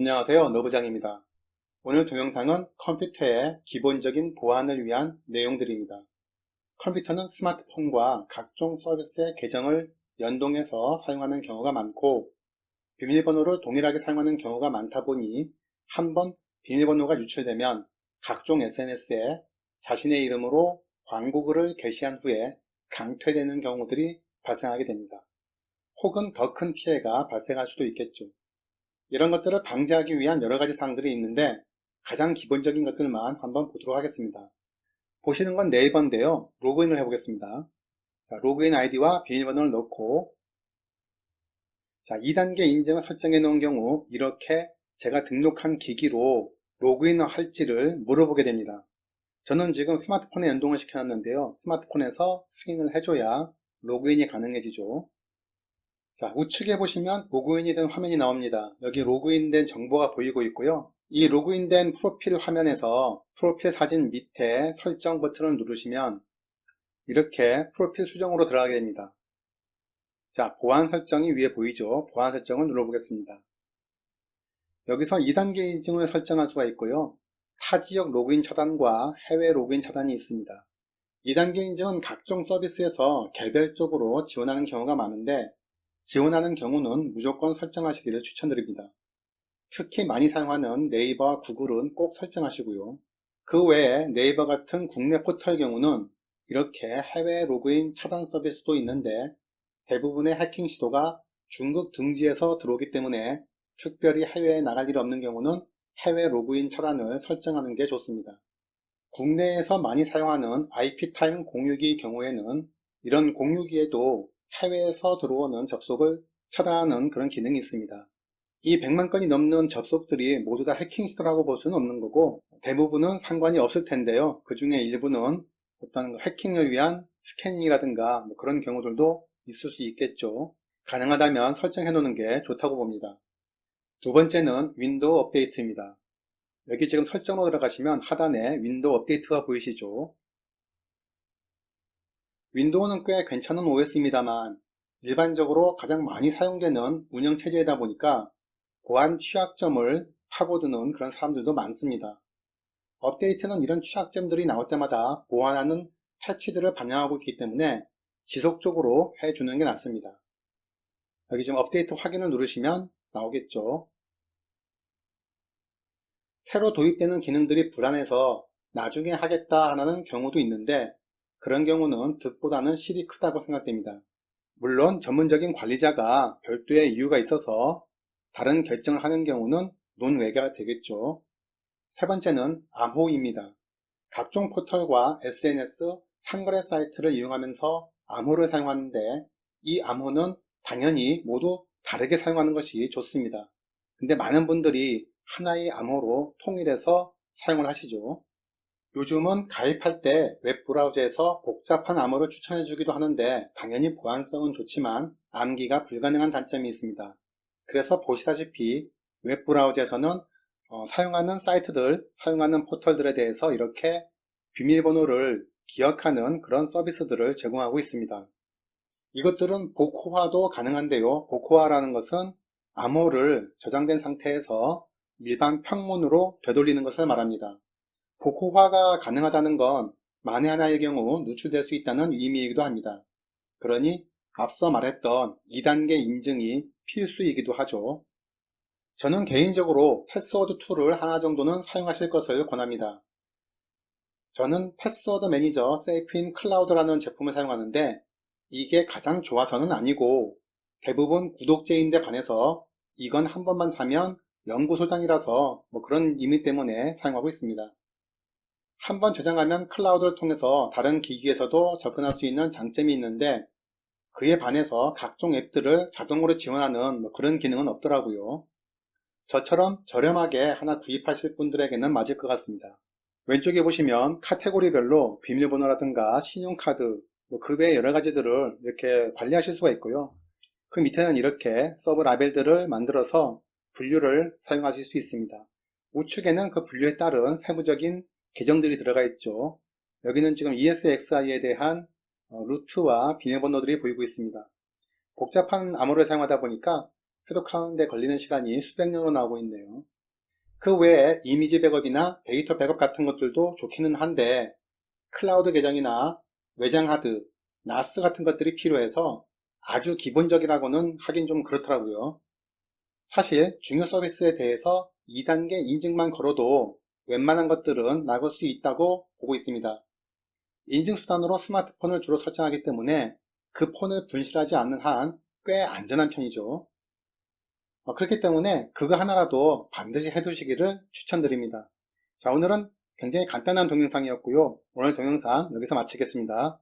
안녕하세요. 노부장입니다. 오늘 동영상은 컴퓨터의 기본적인 보안을 위한 내용들입니다. 컴퓨터는 스마트폰과 각종 서비스의 계정을 연동해서 사용하는 경우가 많고 비밀번호를 동일하게 사용하는 경우가 많다 보니 한번 비밀번호가 유출되면 각종 SNS에 자신의 이름으로 광고글을 게시한 후에 강퇴되는 경우들이 발생하게 됩니다. 혹은 더 큰 피해가 발생할 수도 있겠죠. 이런 것들을 방지하기 위한 여러 가지 사항들이 있는데 가장 기본적인 것들만 한번 보도록 하겠습니다. 보시는 건 네이버인데요. 로그인을 해보겠습니다. 자, 로그인 아이디와 비밀번호를 넣고 2단계 인증을 설정해 놓은 경우 이렇게 제가 등록한 기기로 로그인을 할지를 물어보게 됩니다. 저는 지금 스마트폰에 연동을 시켜놨는데요. 스마트폰에서 승인을 해줘야 로그인이 가능해지죠. 자, 우측에 보시면 로그인이 된 화면이 나옵니다. 여기 로그인된 정보가 보이고 있고요. 이 로그인된 프로필 화면에서 프로필 사진 밑에 설정 버튼을 누르시면 이렇게 프로필 수정으로 들어가게 됩니다. 자, 보안 설정이 위에 보이죠? 보안 설정을 눌러보겠습니다. 여기서 2단계 인증을 설정할 수가 있고요. 타 지역 로그인 차단과 해외 로그인 차단이 있습니다. 2단계 인증은 각종 서비스에서 개별적으로 지원하는 경우가 많은데 지원하는 경우는 무조건 설정하시기를 추천드립니다. 특히 많이 사용하는 네이버와 구글은 꼭 설정하시고요. 그 외에 네이버 같은 국내 포털 경우는 이렇게 해외 로그인 차단 서비스도 있는데 대부분의 해킹 시도가 중국 등지에서 들어오기 때문에 특별히 해외에 나갈 일이 없는 경우는 해외 로그인 차단을 설정하는 게 좋습니다. 국내에서 많이 사용하는 IP 타임 공유기 경우에는 이런 공유기에도 해외에서 들어오는 접속을 차단하는 그런 기능이 있습니다. 이 100만 건이 넘는 접속들이 모두 다 해킹 시도라고 볼 수는 없는 거고 대부분은 상관이 없을 텐데요. 그 중에 일부는 어떤 해킹을 위한 스캐닝이라든가 그런 경우들도 있을 수 있겠죠. 가능하다면 설정해 놓는 게 좋다고 봅니다. 두 번째는 윈도우 업데이트입니다. 여기 지금 설정으로 들어가시면 하단에 윈도우 업데이트가 보이시죠? 윈도우는 꽤 괜찮은 OS입니다만 일반적으로 가장 많이 사용되는 운영체제이다 보니까 보안 취약점을 파고드는 그런 사람들도 많습니다. 업데이트는 이런 취약점들이 나올 때마다 보완하는 패치들을 반영하고 있기 때문에 지속적으로 해주는 게 낫습니다. 여기 지금 업데이트 확인을 누르시면 나오겠죠. 새로 도입되는 기능들이 불안해서 나중에 하겠다 하는 경우도 있는데 그런 경우는 득보다는 실이 크다고 생각됩니다. 물론 전문적인 관리자가 별도의 이유가 있어서 다른 결정을 하는 경우는 논외가 되겠죠. 세 번째는 암호입니다. 각종 포털과 SNS, 상거래 사이트를 이용하면서 암호를 사용하는데 이 암호는 당연히 모두 다르게 사용하는 것이 좋습니다. 근데 많은 분들이 하나의 암호로 통일해서 사용을 하시죠. 요즘은 가입할 때 웹브라우저에서 복잡한 암호를 추천해 주기도 하는데 당연히 보안성은 좋지만 암기가 불가능한 단점이 있습니다. 그래서 보시다시피 웹브라우저에서는 사용하는 사이트들, 사용하는 포털들에 대해서 이렇게 비밀번호를 기억하는 그런 서비스들을 제공하고 있습니다. 이것들은 복호화도 가능한데요. 복호화라는 것은 암호를 저장된 상태에서 일반 평문으로 되돌리는 것을 말합니다. 복호화가 가능하다는 건 만에 하나의 경우 누출될 수 있다는 의미이기도 합니다. 그러니 앞서 말했던 2단계 인증이 필수이기도 하죠. 저는 개인적으로 패스워드 툴을 하나 정도는 사용하실 것을 권합니다. 저는 패스워드 매니저 세이프인 클라우드라는 제품을 사용하는데 이게 가장 좋아서는 아니고 대부분 구독제인데 반해서 이건 한 번만 사면 연구소장이라서 그런 의미 때문에 사용하고 있습니다. 한번 저장하면 클라우드를 통해서 다른 기기에서도 접근할 수 있는 장점이 있는데 그에 반해서 각종 앱들을 자동으로 지원하는 그런 기능은 없더라고요. 저처럼 저렴하게 하나 구입하실 분들에게는 맞을 것 같습니다. 왼쪽에 보시면 카테고리별로 비밀번호라든가 신용카드, 그 외 여러 가지들을 이렇게 관리하실 수가 있고요. 그 밑에는 이렇게 서브 라벨들을 만들어서 분류를 사용하실 수 있습니다. 우측에는 그 분류에 따른 세부적인 계정들이 들어가 있죠. 여기는 지금 ESXi에 대한 루트와 비밀번호들이 보이고 있습니다. 복잡한 암호를 사용하다 보니까 해독하는 데 걸리는 시간이 수백 년으로 나오고 있네요. 그 외에 이미지 백업이나 데이터 백업 같은 것들도 좋기는 한데 클라우드 계정이나 외장 하드, 나스 같은 것들이 필요해서 아주 기본적이라고는 하긴 좀 그렇더라고요. 사실 중요 서비스에 대해서 2단계 인증만 걸어도 웬만한 것들은 나갈 수 있다고 보고 있습니다. 인증 수단으로 스마트폰을 주로 설정하기 때문에 그 폰을 분실하지 않는 한 꽤 안전한 편이죠. 그렇기 때문에 그거 하나라도 반드시 해두시기를 추천드립니다. 자, 오늘은 굉장히 간단한 동영상이었고요. 오늘 동영상 여기서 마치겠습니다.